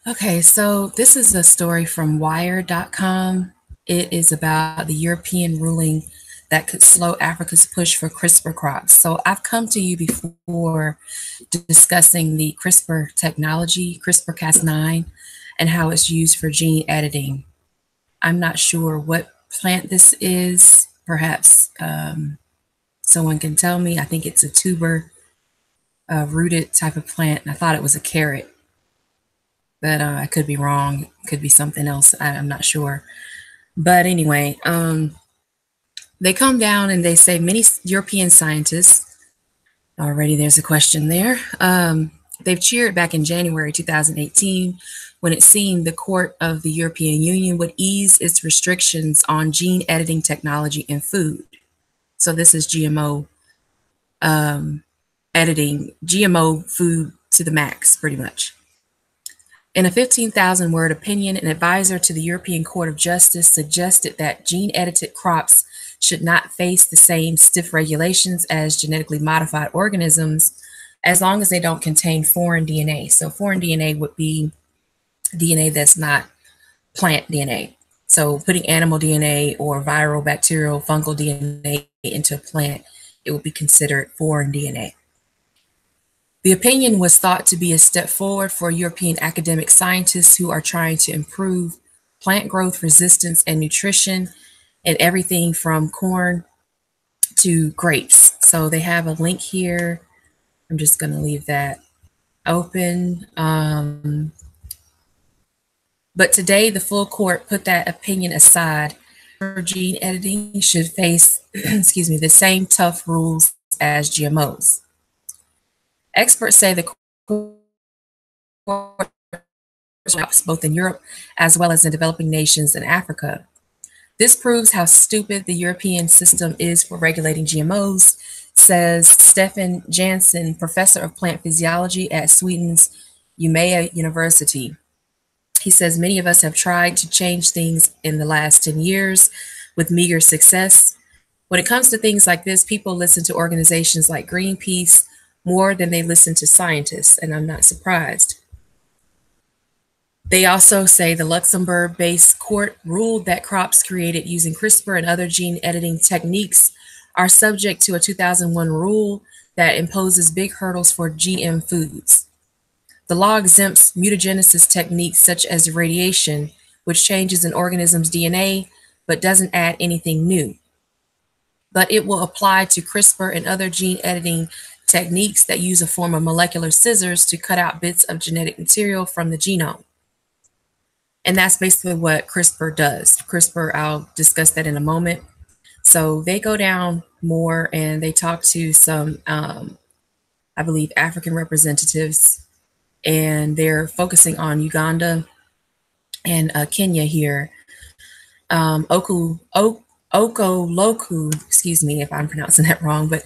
Okay, so this is a story from Wired.com. It is about the European ruling that could slow Africa's push for CRISPR crops. So I've come to you before discussing the CRISPR technology, CRISPR-Cas9, and how it's used for gene editing. I'm not sure what plant this is. Perhaps someone can tell me. I think it's a tuber rooted type of plant, and I thought it was a carrot, but I could be wrong. It could be something else. I'm not sure. But anyway, they come down and they say many European scientists, already there's a question there, they've cheered back in January 2018 when it seemed the Court of the European Union would ease its restrictions on gene editing technology in food. So this is GMO editing, GMO food to the max, pretty much. In a 15,000 word opinion, an advisor to the European Court of Justice suggested that gene edited crops should not face the same stiff regulations as genetically modified organisms as long as they don't contain foreign DNA. So, foreign DNA would be DNA that's not plant DNA. So, putting animal DNA or viral, bacterial, fungal DNA into a plant, it would be considered foreign DNA. The opinion was thought to be a step forward for European academic scientists who are trying to improve plant growth, resistance, and nutrition in everything from corn to grapes. So they have a link here. I'm just going to leave that open. But today, the full court put that opinion aside. Gene editing should face, excuse me, the same tough rules as GMOs. Experts say the court both in Europe as well as in developing nations in Africa. This proves how stupid the European system is for regulating GMOs, says Stefan Jansson, professor of plant physiology at Sweden's Umeå University. He says many of us have tried to change things in the last 10 years with meager success. When it comes to things like this, people listen to organizations like Greenpeace more than they listen to scientists, and I'm not surprised. They also say the Luxembourg-based court ruled that crops created using CRISPR and other gene editing techniques are subject to a 2001 rule that imposes big hurdles for GM foods. The law exempts mutagenesis techniques such as irradiation, which changes an organism's DNA but doesn't add anything new. But it will apply to CRISPR and other gene editing techniques that use a form of molecular scissors to cut out bits of genetic material from the genome. And that's basically what CRISPR does. CRISPR, I'll discuss that in a moment. So they go down more and they talk to some, I believe, African representatives, and they're focusing on Uganda and Kenya here. Okoloku, excuse me if I'm pronouncing that wrong, but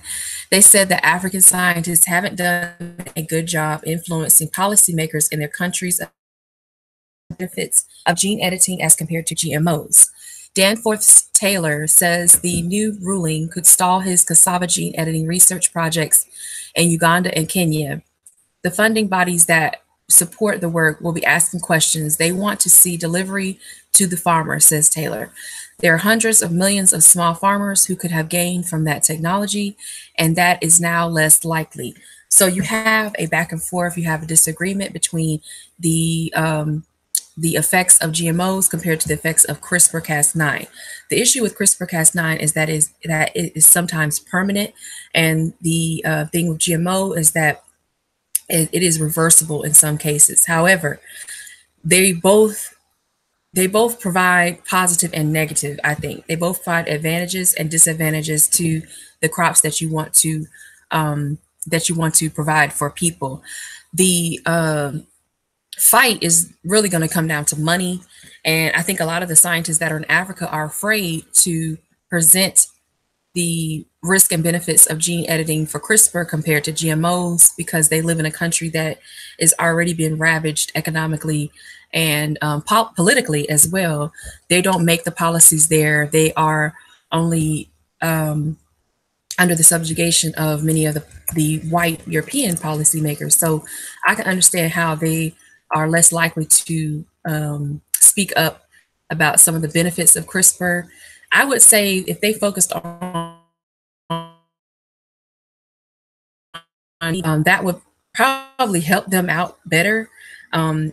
they said that African scientists haven't done a good job influencing policymakers in their countries benefits of gene editing as compared to GMOs. Danforth Taylor says the new ruling could stall his cassava gene editing research projects in Uganda and Kenya. The funding bodies that support the work will be asking questions. They want to see delivery to the farmer, says Taylor. There are hundreds of millions of small farmers who could have gained from that technology, and that is now less likely. So you have a back and forth, you have a disagreement between the effects of GMOs compared to the effects of CRISPR-Cas9. The issue with CRISPR-Cas9 is that it is sometimes permanent, and the thing with GMO is that it is reversible in some cases. However, they both provide positive and negative. I think they both provide advantages and disadvantages to the crops that you want to provide for people. The fight is really going to come down to money. And I think a lot of the scientists that are in Africa are afraid to present the risk and benefits of gene editing for CRISPR compared to GMOs because they live in a country that is already being ravaged economically and politically as well. They don't make the policies there. They are only under the subjugation of many of the white European policymakers. So I can understand how they are less likely to speak up about some of the benefits of CRISPR. I would say if they focused on that would probably help them out better,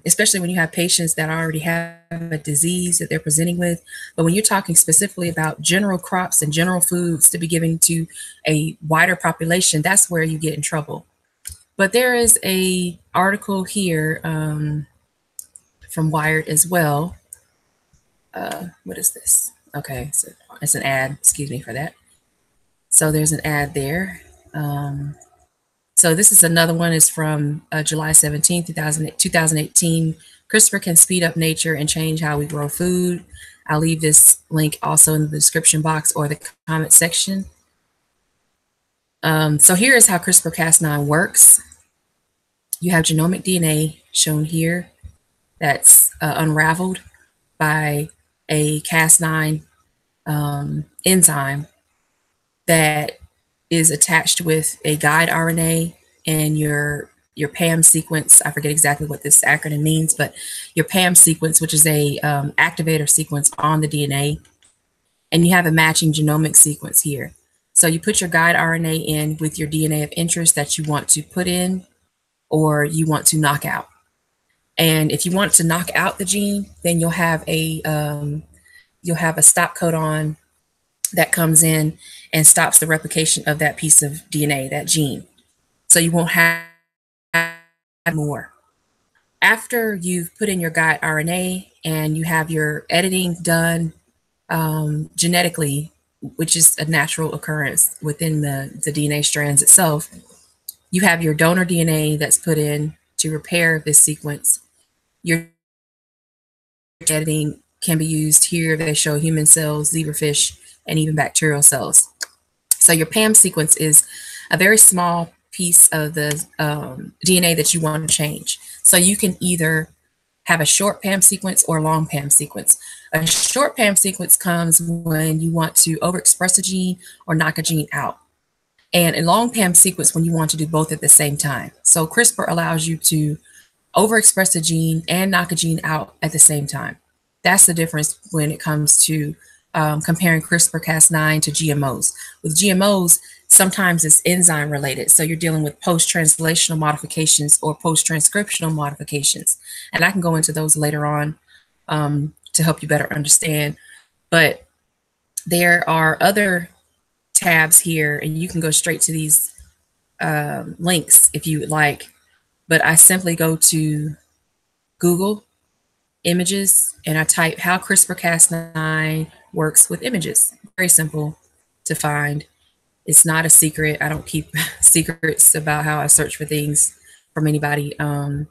especially when you have patients that already have a disease that they're presenting with. But when you're talking specifically about general crops and general foods to be given to a wider population, that's where you get in trouble. But there is a article here from Wired as well. What is this? Okay, so it's an ad. Excuse me for that. So there's an ad there. So this is another one. Is from July 17th, 2018. CRISPR can speed up nature and change how we grow food. I'll leave this link also in the description box or the comment section. So here is how CRISPR-Cas9 works. You have genomic DNA shown here that's unraveled by a Cas9 enzyme that is attached with a guide RNA and your PAM sequence. I forget exactly what this acronym means, but your PAM sequence, which is a activator sequence on the DNA, and you have a matching genomic sequence here. So you put your guide RNA in with your DNA of interest that you want to put in or you want to knock out. And if you want to knock out the gene, then you'll have a stop codon that comes in and stops the replication of that piece of DNA, that gene. So you won't have more. After you've put in your guide RNA and you have your editing done genetically, which is a natural occurrence within the DNA strands itself, you have your donor DNA that's put in to repair this sequence. Your editing can be used here. They show human cells, zebrafish, and even bacterial cells. So your PAM sequence is a very small piece of the DNA that you want to change. So you can either have a short PAM sequence or a long PAM sequence. A short PAM sequence comes when you want to overexpress a gene or knock a gene out. And a long PAM sequence when you want to do both at the same time. So CRISPR allows you to overexpress a gene and knock a gene out at the same time. That's the difference when it comes to comparing CRISPR-Cas9 to GMOs. With GMOs, sometimes it's enzyme related. So you're dealing with post-translational modifications or post-transcriptional modifications. And I can go into those later on to help you better understand. But there are other tabs here, and you can go straight to these links if you would like. But I simply go to Google images and I type how CRISPR-Cas9 works with images. Very simple to find. It's not a secret. I don't keep secrets about how I search for things from anybody. And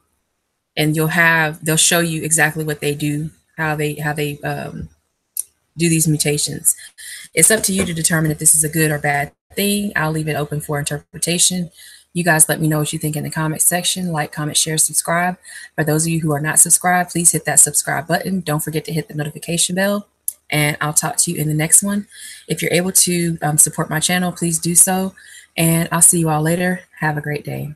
they'll show you exactly what they do, how they do these mutations. It's up to you to determine if this is a good or bad thing. I'll leave it open for interpretation. You guys let me know what you think in the comment section. Like, comment, share, subscribe. For those of you who are not subscribed, please hit that subscribe button. Don't forget to hit the notification bell, and I'll talk to you in the next one. If you're able to support my channel, please do so, and I'll see you all later. Have a great day.